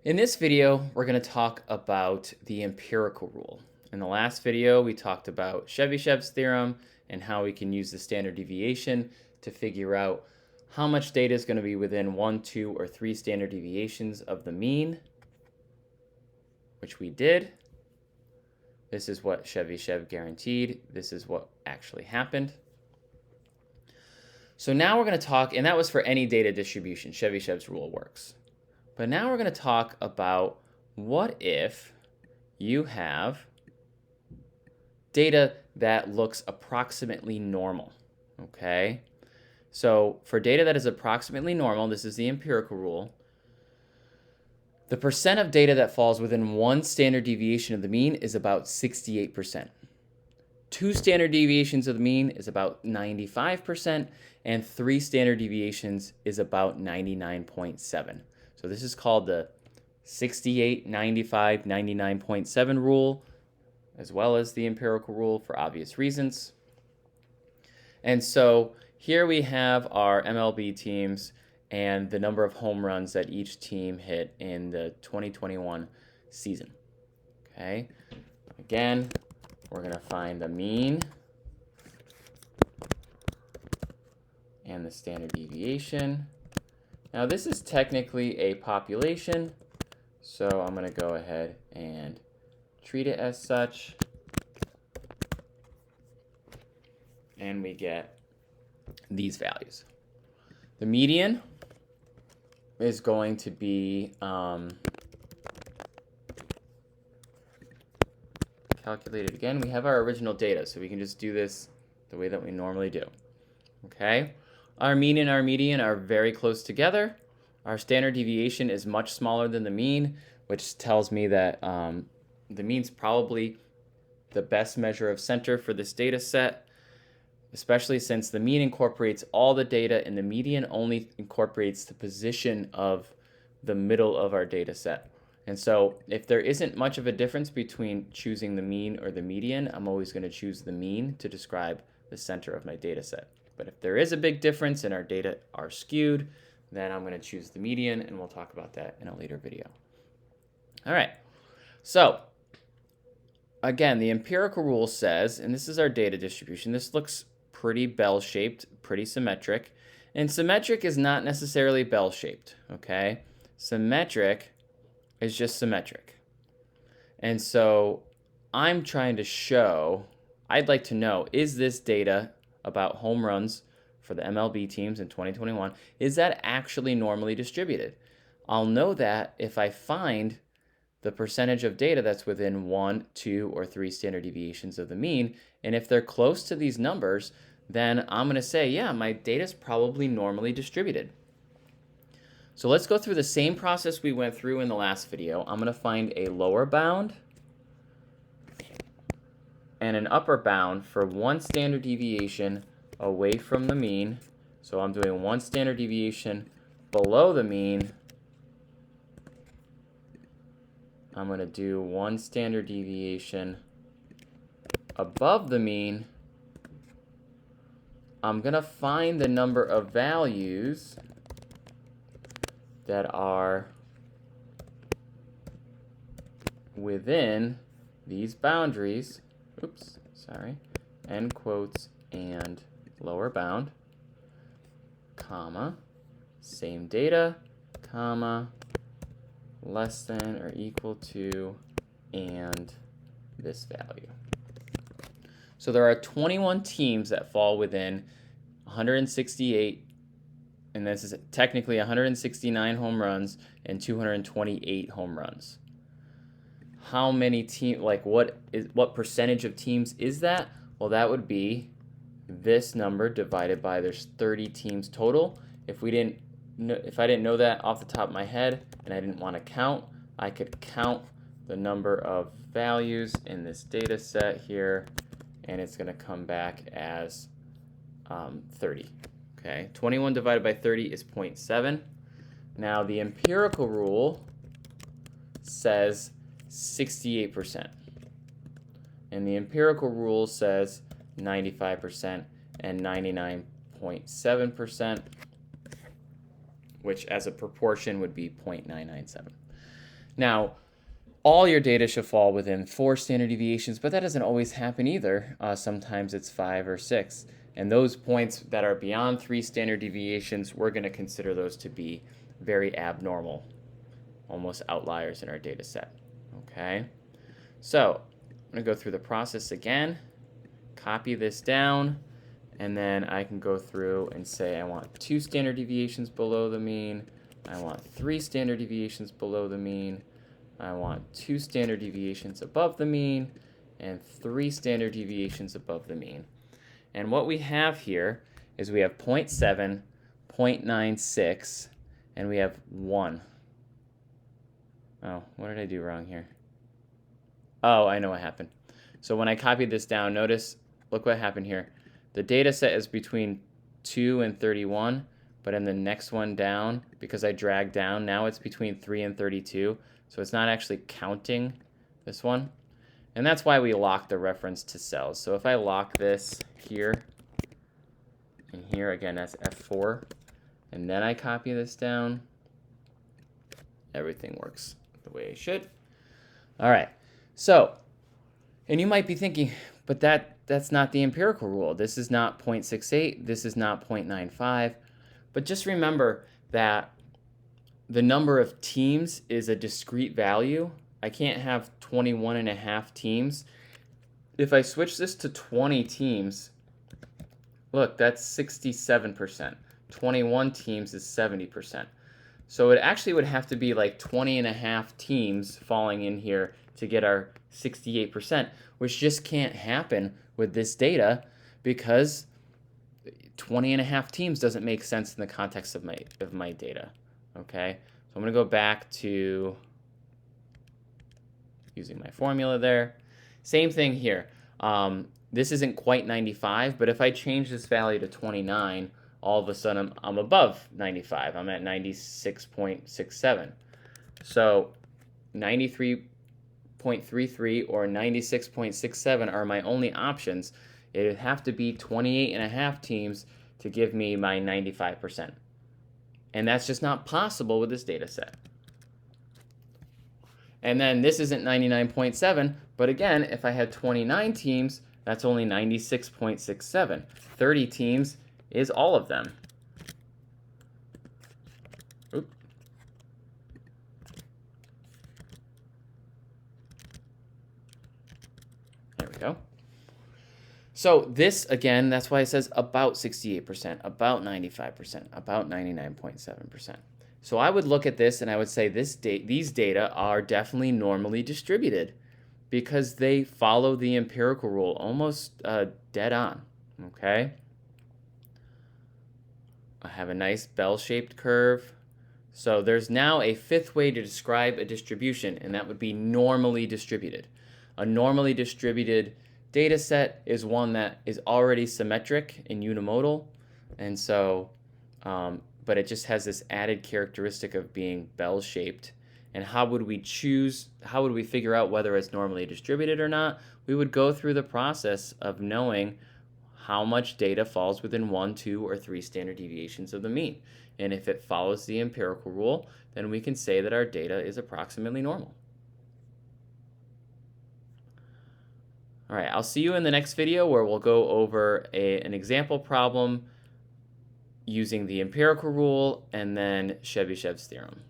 In this video, we're going to talk about the empirical rule. In the last video, we talked about Tchebychev's theorem and how we can use the standard deviation to figure out how much data is going to be within 1, 2, or 3 standard deviations of the mean, which we did. This is what Tchebychev guaranteed. This is what actually happened. So now we're going to talk, and that was for any data distribution. Tchebychev's rule works. But now we're going to talk about what if you have data that looks approximately normal, okay? So for data that is approximately normal, this is the empirical rule, the percent of data that falls within 1 standard deviation of the mean is about 68%. 2 standard deviations of the mean is about 95%, and 3 standard deviations is about 99.7%. So this is called the 68, 95, 99.7 rule, as well as the empirical rule for obvious reasons. And so here we have our MLB teams and the number of home runs that each team hit in the 2021 season. Okay, again, we're going to find the mean and the standard deviation. Now this is technically a population, so I'm going to go ahead and treat it as such. And we get these values. The median is going to be calculated again. We have our original data, so we can just do this the way that we normally do. Okay? Our mean and our median are very close together. Our standard deviation is much smaller than the mean, which tells me that the mean's probably the best measure of center for this data set, especially since the mean incorporates all the data and the median only incorporates the position of the middle of our data set. And so if there isn't much of a difference between choosing the mean or the median, I'm always going to choose the mean to describe the center of my data set. But if there is a big difference and our data are skewed, then I'm going to choose the median, and we'll talk about that in a later video. All right, so again, the empirical rule says, and this is our data distribution, this looks pretty bell-shaped, pretty symmetric, and symmetric is not necessarily bell-shaped, okay? Symmetric is just symmetric. And so I'm trying to show, I'd like to know, is this data about home runs for the MLB teams in 2021, is that actually normally distributed? I'll know that if I find the percentage of data that's within 1, 2, or 3 standard deviations of the mean, and if they're close to these numbers, then I'm going to say, yeah, my data's probably normally distributed. So let's go through the same process we went through in the last video. I'm going to find a lower bound and an upper bound for 1 standard deviation away from the mean. So I'm doing 1 standard deviation below the mean. I'm going to do 1 standard deviation above the mean. I'm going to find the number of values that are within these boundaries. Oops, sorry. End quotes and lower bound, comma, same data, comma, less than or equal to, and this value. So there are 21 teams that fall within 168, and this is technically 169 home runs and 228 home runs. How many teams, like what percentage of teams is that? Well, that would be this number divided by, there's 30 teams total. If I didn't know that off the top of my head and I didn't want to count, I could count the number of values in this data set here, and it's going to come back as 30. Okay, 21 divided by 30 is 0.7. Now the empirical rule says 68%. And the empirical rule says 95% and 99.7%, which as a proportion would be 0.997. Now, all your data should fall within 4 standard deviations, but that doesn't always happen either. Sometimes it's 5 or 6. And those points that are beyond 3 standard deviations, we're going to consider those to be very abnormal, almost outliers in our data set. Okay? So, I'm going to go through the process again, copy this down, and then I can go through and say I want 2 standard deviations below the mean, I want 3 standard deviations below the mean, I want 2 standard deviations above the mean, and 3 standard deviations above the mean. And what we have here is we have 0.7, 0.96, and we have 1. Oh, what did I do wrong here? Oh, I know what happened. So when I copied this down, notice, look what happened here. The data set is between 2 and 31, but in the next one down, because I dragged down, now it's between 3 and 32. So it's not actually counting this one. And that's why we lock the reference to cells. So if I lock this here and here, again, that's F4, and then I copy this down, everything works the way it should. All right. So, and you might be thinking, but that's not the empirical rule. This is not 0.68. This is not 0.95. But just remember that the number of teams is a discrete value. I can't have 21.5 teams. If I switch this to 20 teams, look, that's 67%. 21 teams is 70%. So it actually would have to be like 20.5 teams falling in here to get our 68%, which just can't happen with this data because 20.5 teams doesn't make sense in the context of my data. Okay, so I'm going to go back to using my formula there. Same thing here. This isn't quite 95, but if I change this value to 29, all of a sudden I'm above 95. I'm at 96.67. So 93.33 or 96.67 are my only options. It would have to be 28.5 teams to give me my 95%. And that's just not possible with this data set. And then this isn't 99.7, but again, if I had 29 teams, that's only 96.67. 30 teams is all of them. Oop. There we go. So this, again, that's why it says about 68%, about 95%, about 99.7%. So I would look at this and I would say these data are definitely normally distributed because they follow the empirical rule almost dead on, okay? I have a nice bell-shaped curve. So there's now a fifth way to describe a distribution, and that would be normally distributed. A normally distributed data set is one that is already symmetric and unimodal, and so, but it just has this added characteristic of being bell-shaped. And how would we figure out whether it's normally distributed or not? We would go through the process of knowing how much data falls within 1, 2, or 3 standard deviations of the mean. And if it follows the empirical rule, then we can say that our data is approximately normal. All right, I'll see you in the next video where we'll go over an example problem using the empirical rule and then Tchebychev's theorem.